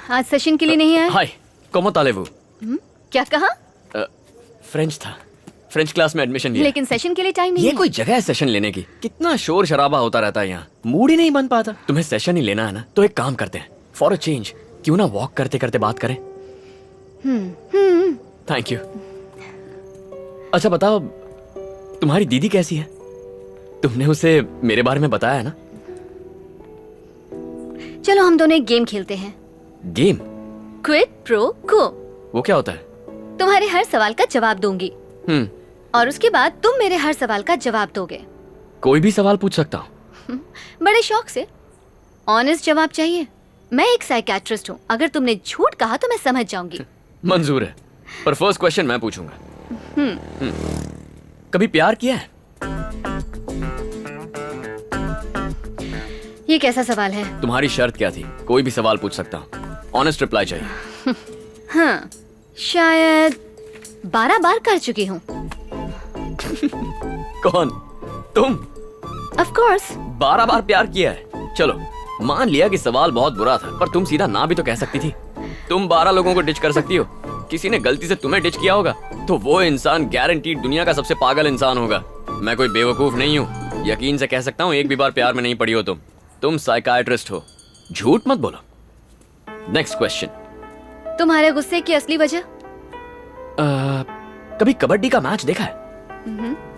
आज सेशन के लिए नहीं आए? हाय, ¿cómo tal vous? क्या कहा? फ्रेंच था। फ्रेंच क्लास में एडमिशन लिया। लेकिन सेशन के लिए टाइम नहीं ये है। कोई जगह है सेशन लेने की? कितना शोर शराबा होता रहता है यहाँ, मूड ही नहीं बन पाता। तुम्हें सेशन ही लेना है ना, तो एक काम करते हैं, फॉर अ चेंज क्यों ना वॉक करते करते बात करें। Thank you. अच्छा बताओ, तुम्हारी दीदी कैसी है? तुमने उसे मेरे बारे में बताया है ना? चलो हम दोनों एक गेम खेलते हैं। गेम? क्विड प्रो को। वो क्या होता है? तुम्हारे हर सवाल का जवाब दूंगी और उसके बाद तुम मेरे हर सवाल का जवाब दोगे। कोई भी सवाल पूछ सकता हूँ? बड़े शौक से। ऑनेस्ट जवाब चाहिए। मैं एक साइकियाट्रिस्ट हूँ, अगर तुमने झूठ कहा तो मैं समझ जाऊंगी। मंजूर है, पर फर्स्ट क्वेश्चन मैं पूछूंगा। कभी प्यार किया है? ये कैसा सवाल है? तुम्हारी शर्त क्या थी? कोई भी सवाल पूछ सकता हूँ, ऑनेस्ट रिप्लाई चाहिए। हाँ, शायद 12 बार कर चुकी हूँ। कौन? तुम? Of course. 12 बार प्यार किया है? चलो मान लिया कि सवाल बहुत बुरा था, पर तुम सीधा ना भी तो कह सकती थी। तुम 12 लोगों को डिच कर सकती हो, किसी ने गलती से तुम्हें डिच किया होगा तो वो इंसान गारंटीड दुनिया का सबसे पागल इंसान होगा। मैं कोई बेवकूफ नहीं हूँ, यकीन से कह सकता हूँ एक भी बार प्यार में नहीं पड़ी हो तुम साइकाइट्रिस्ट हो, झूठ मत बोलो। Next question. तुम्हारे गुस्से की असली वजह? कभी कबड्डी का मैच देखा है?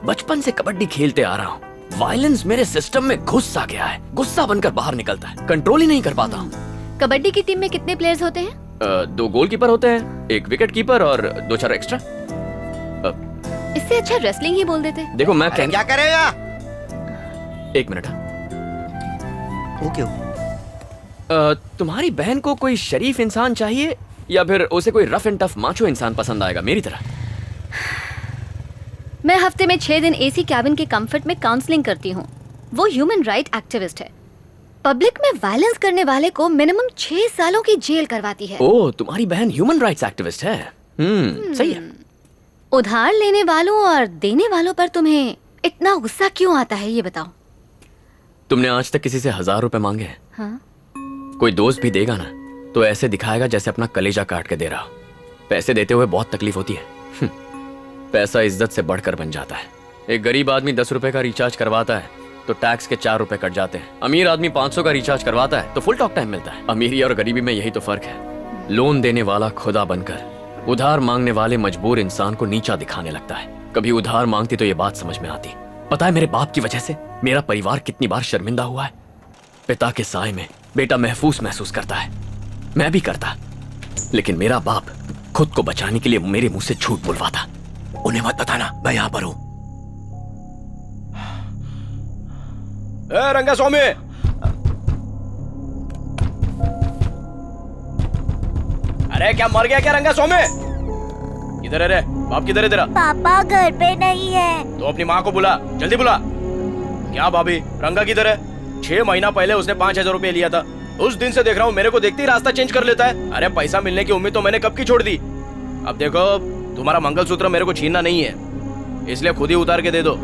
बचपन से कबड्डी खेलते आ रहा हूँ, वायलेंस मेरे सिस्टम में घुस सा गया है, गुस्सा बनकर बाहर निकलता है, कंट्रोल ही नहीं कर पाता हूँ। कबड्डी की टीम में कितने प्लेयर्स होते हैं? 2 गोलकीपर होते हैं, 1 विकेट कीपर और 2-4 एक्स्ट्रा। इससे अच्छा रेसलिंग ही बोल देते। देखो मैं क्या करेगा? एक मिनट। ओके। तुम्हारी बहन को कोई शरीफ इंसान चाहिए या फिर उसे कोई रफ एंड टफ माचो इंसान पसंद आएगा मेरी तरह? मैं हफ्ते में 6 दिन एसी कैबिन के कंफर्ट में काउंसलिंग करती हूँ। वो ह्यूमन राइट एक्टिविस्ट है। पब्लिक में वायलेंस करने वाले को मिनिमम 6 सालों की जेल करवाती है। ओह, तुम्हारी बहन ह्यूमन राइट्स एक्टिविस्ट है। सही है। उधार लेने वालों और देने वालों पर तुम्हें इतना गुस्सा क्यों आता है, ये बताओ। तुमने आज तक किसी से 1000 रुपए मांगे हैं? हाँ? कोई दोस्त भी देगा ना तो ऐसे दिखाएगा जैसे अपना कलेजा काट के दे रहा हो। पैसे देते हुए बहुत तकलीफ होती है। पैसा इज्जत से बढ़कर बन जाता है। एक गरीब आदमी 10 रुपए का रिचार्ज करवाता है तो टैक्स के 4 रुपए कट जाते हैं। अमीर आदमी 500 का रिचार्ज करवाता है तो फुल टॉक टाइम मिलता है। अमीरी और गरीबी में यही तो फर्क है। लोन देने वाला खुदा बनकर उधार मांगने वाले मजबूर इंसान को नीचा दिखाने लगता है। कभी उधार मांगती तो ये बात समझ में आती। पता है मेरे बाप की वजह से मेरा परिवार कितनी बार शर्मिंदा हुआ है। पिता के साए में बेटा महफूज महसूस करता है, मैं भी करता, लेकिन मेरा बाप खुद को बचाने के लिए मेरे मुंह से झूठ बुलवाता। उन्हें मत बताना मैं यहां पर हूं। रंगा स्वामी, अरे क्या मर गया क्या रंगा स्वामी? किधर है रे? बाप किधर है तेरा? पापा घर पे नहीं है। तो अपनी माँ को बुला, जल्दी बुला। क्या भाभी, रंगा किधर है? 6 महीना पहले उसने 5000 रुपए लिया था। उस दिन से देख रहा हूँ मेरे को देखते ही रास्ता चेंज कर लेता है। अरे पैसा मिलने की उम्मीद तो मैंने कब की छोड़ दी। अब देखो, तुम्हारा मंगलसूत्र मेरे को छीनना नहीं है, इसलिए खुद ही उतार के दे दो।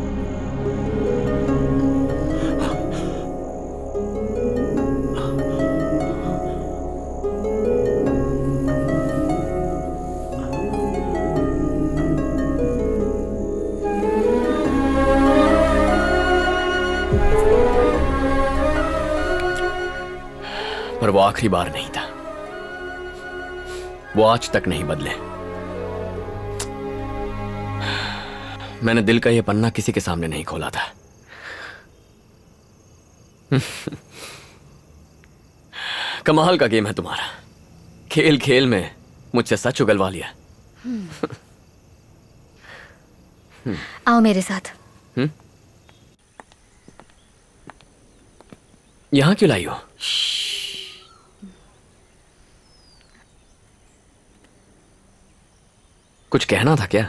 पर वो आखिरी बार नहीं था, वो आज तक नहीं बदले। मैंने दिल का ये पन्ना किसी के सामने नहीं खोला था। कमाल का गेम है तुम्हारा, खेल खेल में मुझसे सच उगलवा लिया। आओ मेरे साथ। यहां क्यों लाई हो? कुछ कहना था क्या?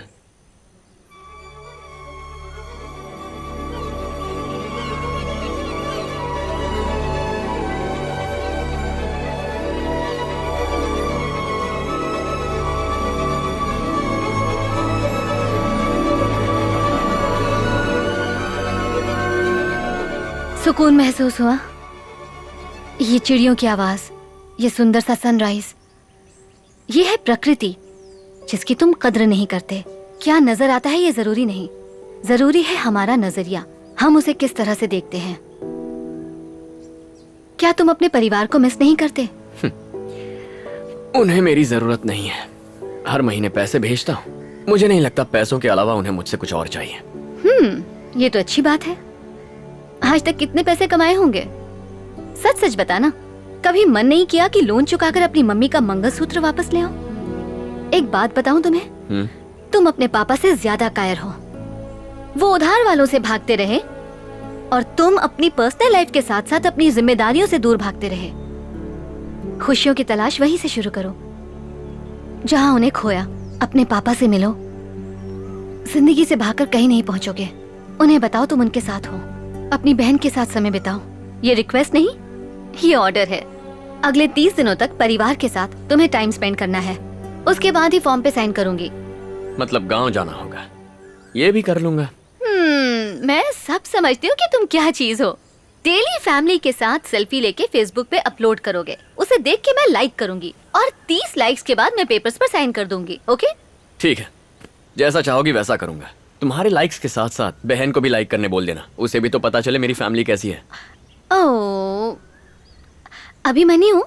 सुकून महसूस हुआ। ये चिड़ियों की आवाज, ये सुंदर सा सनराइज, ये है प्रकृति जिसकी तुम कद्र नहीं करते। क्या नजर आता है ये जरूरी नहीं, जरूरी है हमारा नजरिया, हम उसे किस तरह से देखते हैं। क्या तुम अपने परिवार को मिस नहीं करते? उन्हें मेरी जरूरत नहीं है, हर महीने पैसे भेजता हूँ। मुझे नहीं लगता पैसों के अलावा उन्हें मुझसे कुछ और चाहिए। ये तो अच्छी बात है। आज तक कितने पैसे कमाए होंगे? सच सच बताना, कभी मन नहीं किया कि लोन चुकाकर अपनी मम्मी का मंगलसूत्र वापस ले आओ? एक बात बताऊं तुम्हें, तुम अपने पापा से ज्यादा कायर हो। वो उधार वालों से भागते रहे और तुम अपनी पर्सनल लाइफ के साथ साथ अपनी जिम्मेदारियों से दूर भागते रहे। खुशियों की तलाश वहीं से शुरू करो जहां उन्हें खोया। अपने पापा से मिलो, जिंदगी से भागकर कहीं नहीं पहुंचोगे। उन्हें बताओ तुम उनके साथ हो, अपनी बहन के साथ समय बिताओ। ये रिक्वेस्ट नहीं, ये ऑर्डर है। अगले 30 दिनों तक परिवार के साथ तुम्हें टाइम स्पेंड करना है, उसके बाद ही फॉर्म पे साइन करूंगी। मतलब गांव जाना होगा, ये भी कर लूंगा। मैं सब समझती हूँ कि तुम क्या चीज हो। डेली फैमिली के साथ सेल्फी लेके फेसबुक पे अपलोड करोगे, उसे देख के मैं लाइक करूंगी और 30 लाइक्स के बाद मैं पेपर्स पर साइन कर दूंगी। ओके? ठीक है, जैसा चाहोगी वैसा करूंगा। तुम्हारे लाइक्स के साथ साथ बहन को भी लाइक करने बोल देना, उसे भी तो पता चले मेरी फैमिली कैसी है। ओह, अभिमन्यु,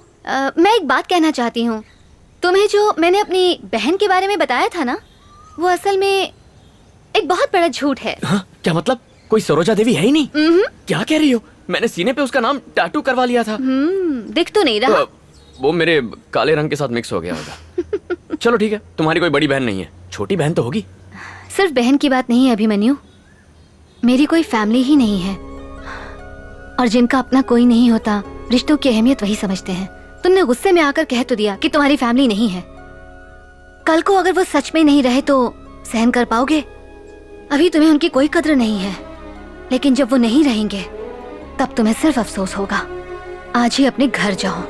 मैं एक बात कहना चाहती हूँ। तुम्हें जो मैंने अपनी बहन के बारे में बताया था ना, वो असल में एक बहुत बड़ा झूठ है। हाँ? क्या मतलब? कोई सरोजा देवी है ही नहीं? क्या कह रही हो? मैंने सीने पे उसका नाम टैटू करवा लिया था। दिख तो नहीं रहा। वो मेरे काले रंग के साथ मिक्स हो गया होगा। चलो ठीक है, तुम्हारी कोई बड़ी बहन नहीं है, छोटी बहन तो होगी। सिर्फ बहन की बात नहीं है अभिमन्यु, मेरी कोई फैमिली ही नहीं है। और जिनका अपना कोई नहीं होता, रिश्तों की अहमियत वही समझते हैं। तुमने गुस्से में आकर कह तो दिया कि तुम्हारी फैमिली नहीं है। कल को अगर वो सच में नहीं रहे तो सहन कर पाओगे? अभी तुम्हें उनकी कोई कद्र नहीं है, लेकिन जब वो नहीं रहेंगे तब तुम्हें सिर्फ अफसोस होगा। आज ही अपने घर जाओ।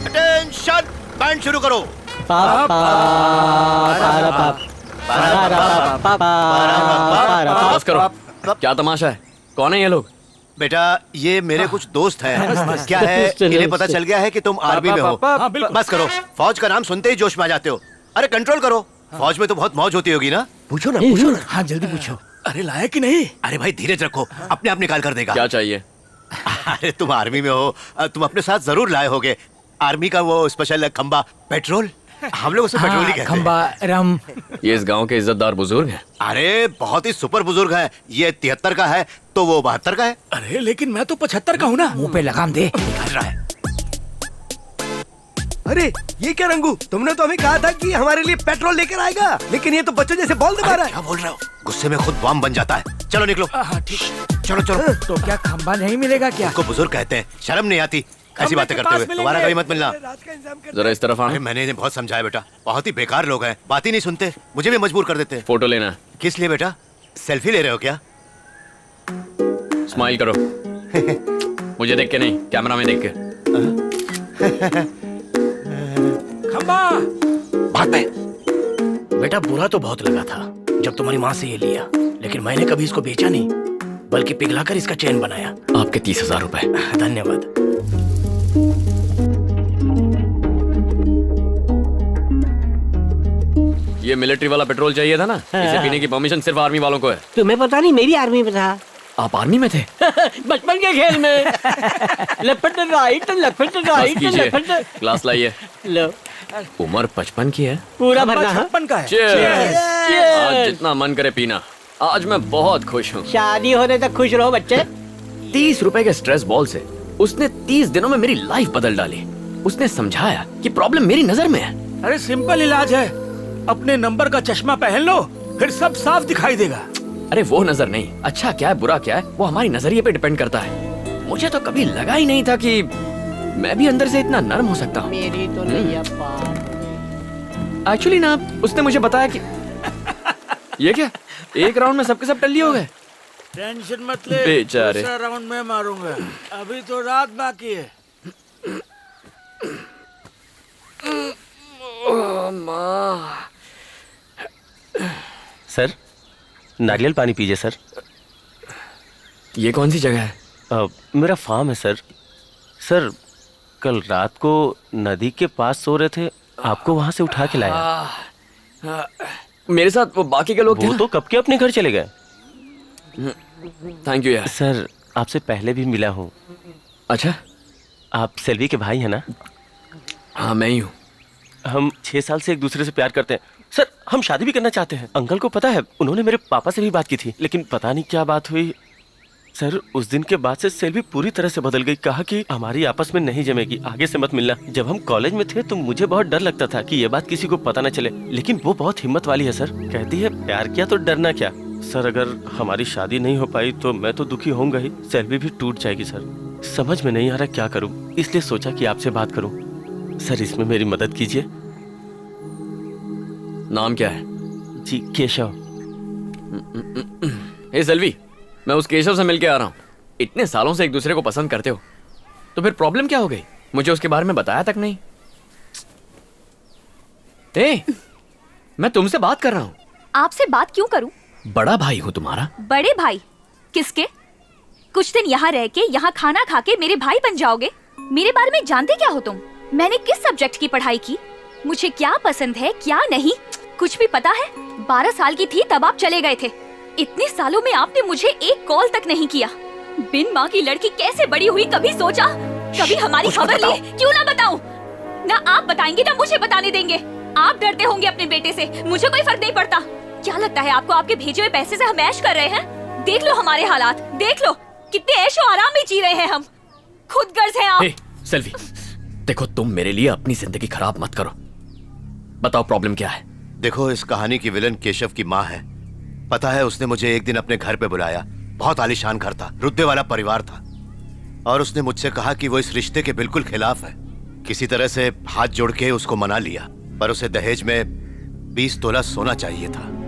अटेंशन, बैंड शुरू करो। बस करो, क्या तमाशा है? कौन है ये लोग? बेटा, ये मेरे कुछ दोस्त हैं। क्या है, इन्हें पता चल गया है कि तुम आर्मी में हो। बस करो, फौज का नाम सुनते ही जोश में आ जाते हो। अरे कंट्रोल करो, फौज में तो बहुत मौज होती होगी ना? पूछो ना, पूछो ना। हाँ जल्दी पूछो। अरे लाया कि नहीं? अरे भाई धीरज रखो, अपने आप निकाल कर देगा। क्या चाहिए? अरे तुम आर्मी में हो, तुम अपने साथ जरूर लाए होगे आर्मी का वो स्पेशल खंबा पेट्रोल। हम लोग उसे पेट्रोल ही कहते हैं। खंबा रम। ये इस गांव के इज्जतदार बुजुर्ग हैं। अरे बहुत ही सुपर बुजुर्ग है। ये 73 का है तो वो 72 का है। अरे लेकिन मैं तो 75 का हूँ ना। मुंह पे लगाम दे। निकाल रहा है। अरे ये क्या रंगू, तुमने तो हमें कहा था कि हमारे लिए पेट्रोल लेकर आएगा, लेकिन ये तो बच्चों जैसे बॉल दबा रहा है। क्या बोल रहे हो? गुस्से में खुद बम बन जाता है। चलो निकलो। हाँ ठीक। चलो चलो। तो क्या खंबा नहीं मिलेगा क्या? को बुजुर्ग कहते हैं, शर्म नहीं आती ऐसी बातें करते हुए। दोबारा कभी मत मिलना। जरा इस तरफ अरे आना। मैंने इन्हें बहुत समझाया बेटा, बहुत ही बेकार लोग हैं, बात ही नहीं सुनते, मुझे भी मजबूर कर देते हैं। फोटो लेना है। किस लिए बेटा? सेल्फी ले रहे हो क्या? स्माइल करो। मुझे देख के नहीं, कैमरा में देख के। खंबा। बात पे। बेटा बुरा तो बहुत लगा था जब तुम्हारी माँ से ये लिया, लेकिन मैंने कभी इसको बेचा नहीं, बल्कि पिघलाकर इसका चैन बनाया। आपके 30,000 रुपए। धन्यवाद। ये मिलिट्री वाला पेट्रोल चाहिए था ना? इसे पीने की परमिशन सिर्फ आर्मी वालों को है। तुम्हें पता नहीं, मेरी आर्मी में था। आप आर्मी में थे? बचपन के खेल में। लेफ्ट राइट, लेफ्ट राइट, कीजिए, लेफ्ट। ग्लास लाइए। लो, उम्र 55 की है। पूरा भरना है। 56 का है। Cheers! Cheers! आज जितना मन करे पीना। आज मैं बहुत खुश हूँ। शादी होने तक खुश रहो बच्चे। 30 रुपए के स्ट्रेस बॉल से उसने 30 दिनों में मेरी लाइफ बदल डाली। उसने समझाया कि प्रॉब्लम मेरी नजर में है। अरे सिंपल इलाज है, अपने नंबर का चश्मा पहन लो, फिर सब साफ दिखाई देगा। अरे वो नजर नहीं, अच्छा क्या है बुरा क्या है वो हमारी नजरिए पे डिपेंड करता है। मुझे तो कभी लगा ही नहीं था कि मैं भी अंदर से इतना नर्म हो सकता हूँ। मेरी तो नहीं पार। एक्चुअली ना, उसने मुझे बताया कि ये क्या, एक राउंड में सबके सब टल्ली हो गए। टेंशन मत ले, बेचारे। दूसरा राउंड में मारूंगा, अभी तो रात बाकी है। सर, नारियल पानी पीजिए सर। ये कौन सी जगह है? मेरा फार्म है सर। सर कल रात को नदी के पास सो रहे थे, आपको वहां से उठा के लाया। मेरे साथ वो बाकी के लोग थे वो ना? तो कब के अपने घर चले गए। थैंक यू यार। सर आपसे पहले भी मिला हूँ। अच्छा, आप सेल्वी के भाई हैं ना? हाँ मैं ही हूँ। हम 6 साल से एक दूसरे से प्यार करते हैं सर। हम शादी भी करना चाहते हैं। अंकल को पता है, उन्होंने मेरे पापा से भी बात की थी, लेकिन पता नहीं क्या बात हुई सर। उस दिन के बाद से सेल्वी पूरी तरह से बदल गई। कहा कि हमारी आपस में नहीं जमेगी, आगे से मत मिलना। जब हम कॉलेज में थे तो मुझे बहुत डर लगता था कि ये बात किसी को पता न चले, लेकिन वो बहुत हिम्मत वाली है सर। कहती है प्यार किया तो डरना क्या। सर अगर हमारी शादी नहीं हो पाई तो मैं तो दुखी होऊंगा ही, सेल्वी भी टूट जाएगी सर। समझ में नहीं आ रहा क्या करूं, इसलिए सोचा कि आपसे बात करूं। सर इसमें मेरी मदद कीजिए। नाम क्या है? जी केशव। ए सेल्वी, मैं उस केशव से मिलके आ रहा हूँ। इतने सालों से एक दूसरे को पसंद करते हो तो फिर प्रॉब्लम क्या हो गई? मुझे उसके बारे में बताया तक नहीं। ए, मैं तुमसे बात कर रहा हूँ। आपसे बात क्यों करूं? बड़ा भाई हूँ तुम्हारा। बड़े भाई किसके? कुछ दिन यहाँ रह के, यहाँ खाना खा के मेरे भाई बन जाओगे? मेरे बारे में जानते क्या हो तुम? मैंने किस सब्जेक्ट की पढ़ाई की, मुझे क्या पसंद है क्या नहीं, कुछ भी पता है? 12 साल की थी तब आप चले गए थे। इतने सालों में आपने मुझे एक कॉल तक नहीं किया। बिन माँ की लड़की कैसे बड़ी हुई, कभी सोचा? कभी हमारी खबर ली? क्यों ना बताऊं? ना आप बताएंगे ना मुझे बताने देंगे। आप डरते होंगे अपने बेटे से, मुझे कोई फर्क नहीं पड़ता। क्या लगता है आपको आपके भेजे हुए पैसे से हम ऐश कर रहे हैं? देख लो हमारे हालात, देख लो कितने ऐशो आराम में जी रहे हैं हम। खुद गर्ज हैं आप। सेल्वी, देखो तुम मेरे लिए अपनी जिंदगी खराब मत करो। बताओ प्रॉब्लम क्या है? देखो इस कहानी की विलन केशव की माँ है। पता है उसने मुझे एक दिन अपने घर पे बुलाया। बहुत आलीशान घर था, रुतबे वाला परिवार था, और उसने मुझसे कहा कि वो इस रिश्ते के बिल्कुल खिलाफ है। किसी तरह से हाथ जोड़ के उसको मना लिया, पर उसे दहेज में 20 तोला सोना चाहिए था।